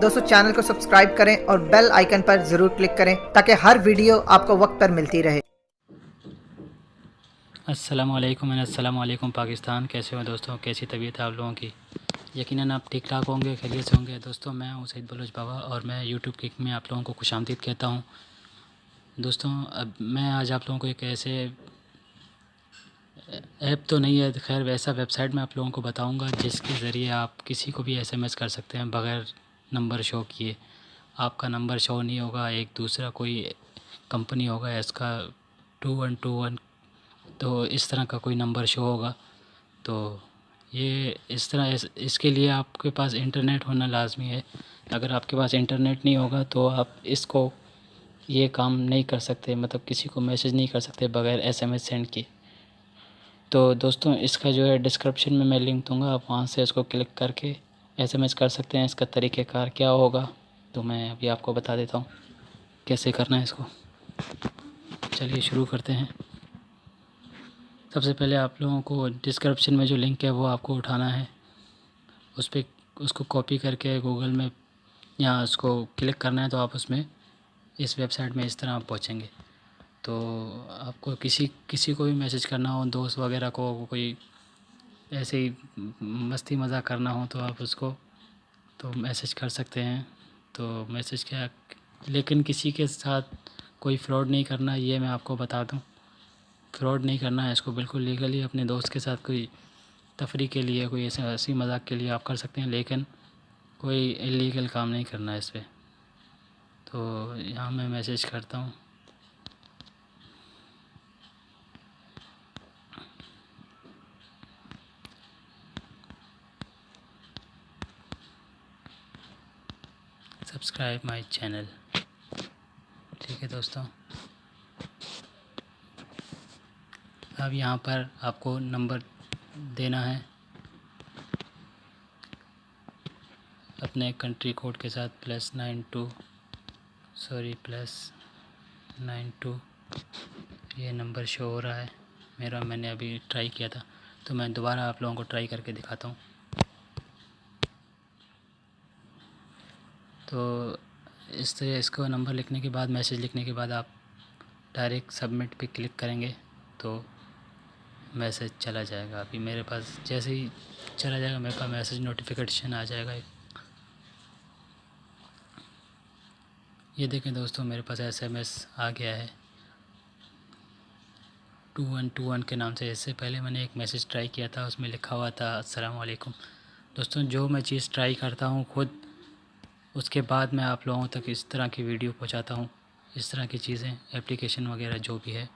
दोस्तों चैनल को सब्सक्राइब करें और बेल आइकन पर ज़रूर क्लिक करें ताकि हर वीडियो आपको वक्त पर मिलती रहे। अस्सलाम वालेकुम पाकिस्तान। कैसे हो दोस्तों, कैसी तबीयत है आप लोगों की? यकीनन आप ठीक ठाक होंगे, खैरियत से होंगे। दोस्तों मैं हूं सईद बलोच बाबा और मैं यूट्यूब किक में आप लोगों को खुशामदीद कहता हूं। दोस्तों अब मैं आज आप लोगों को एक ऐसे ऐप तो नहीं है, खैर वैसा वेबसाइट मैं आप लोगों को बताऊंगा जिसके ज़रिए आप किसी को भी एसएमएस कर सकते हैं बग़ैर नंबर शो किए। आपका नंबर शो नहीं होगा, एक दूसरा कोई कंपनी होगा इसका 2121, तो इस तरह का कोई नंबर शो होगा। तो ये इस तरह इसके लिए आपके पास इंटरनेट होना लाजमी है। अगर आपके पास इंटरनेट नहीं होगा तो आप इसको ये काम नहीं कर सकते, मतलब किसी को मैसेज नहीं कर सकते बग़ैर एसएमएस सेंड किए। तो दोस्तों इसका जो है डिस्क्रिप्शन में मैं लिंक दूंगा, आप वहाँ से इसको क्लिक करके एसएमएस कर सकते हैं। इसका तरीक़ेकार क्या होगा तो मैं अभी आपको बता देता हूँ कैसे करना है इसको। चलिए शुरू करते हैं। सबसे पहले आप लोगों को डिस्क्रिप्शन में जो लिंक है वो आपको उठाना है, उस पर उसको कॉपी करके गूगल में या उसको क्लिक करना है तो आप उसमें इस वेबसाइट में इस तरह आप पहुँचेंगे। तो आपको किसी को भी मैसेज करना हो, दोस्त वगैरह को कोई ऐसे ही मस्ती मज़ाक करना हो तो आप उसको तो मैसेज कर सकते हैं। तो मैसेज क्या, लेकिन किसी के साथ कोई फ्रॉड नहीं करना, ये मैं आपको बता दूं। फ्रॉड नहीं करना है इसको, बिल्कुल लीगली अपने दोस्त के साथ कोई तफरी के लिए, कोई ऐसे हंसी मजाक के लिए आप कर सकते हैं, लेकिन कोई इलीगल काम नहीं करना है इस पर। तो यहाँ मैं मैसेज करता हूँ। सब्सक्राइब माय चैनल, ठीक है दोस्तों। अब यहाँ पर आपको नंबर देना है अपने कंट्री कोड के साथ +92 ये नंबर शो हो रहा है मेरा, मैंने अभी ट्राई किया था तो मैं दोबारा आप लोगों को ट्राई करके दिखाता हूँ। तो इस तरह इसको नंबर लिखने के बाद, मैसेज लिखने के बाद आप डायरेक्ट सबमिट पे क्लिक करेंगे तो मैसेज चला जाएगा। अभी मेरे पास जैसे ही चला जाएगा मेरे पास मैसेज नोटिफिकेशन आ जाएगा। ये देखें दोस्तों, मेरे पास एसएमएस आ गया है 2121 के नाम से। इससे पहले मैंने एक मैसेज ट्राई किया था, उसमें लिखा हुआ था अस्सलाम वालेकुम। दोस्तों जो मैं चीज़ ट्राई करता हूँ खुद, उसके बाद मैं आप लोगों तक इस तरह की वीडियो पहुँचाता हूँ। इस तरह की चीज़ें, एप्लीकेशन वगैरह जो भी है,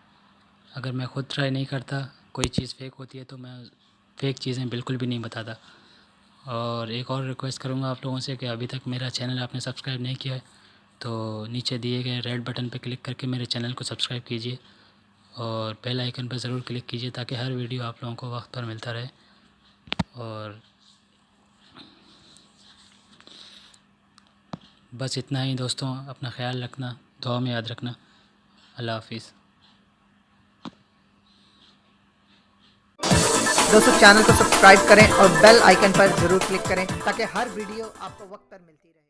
अगर मैं ख़ुद ट्राई नहीं करता, कोई चीज़ फ़ेक होती है तो मैं फ़ेक चीज़ें बिल्कुल भी नहीं बताता। और एक और रिक्वेस्ट करूँगा आप लोगों से कि अभी तक मेरा चैनल आपने सब्सक्राइब नहीं किया है तो नीचे दिए गए रेड बटन पर क्लिक करके मेरे चैनल को सब्सक्राइब कीजिए और बेल आइकन पर ज़रूर क्लिक कीजिए ताकि हर वीडियो आप लोगों को वक्त पर मिलता रहे। और बस इतना ही दोस्तों, अपना ख्याल रखना, दुआ में याद रखना। अल्लाह हाफिज़। दोस्तों चैनल को सब्सक्राइब करें और बेल आइकन पर ज़रूर क्लिक करें ताकि हर वीडियो आपको वक्त पर मिलती रहे।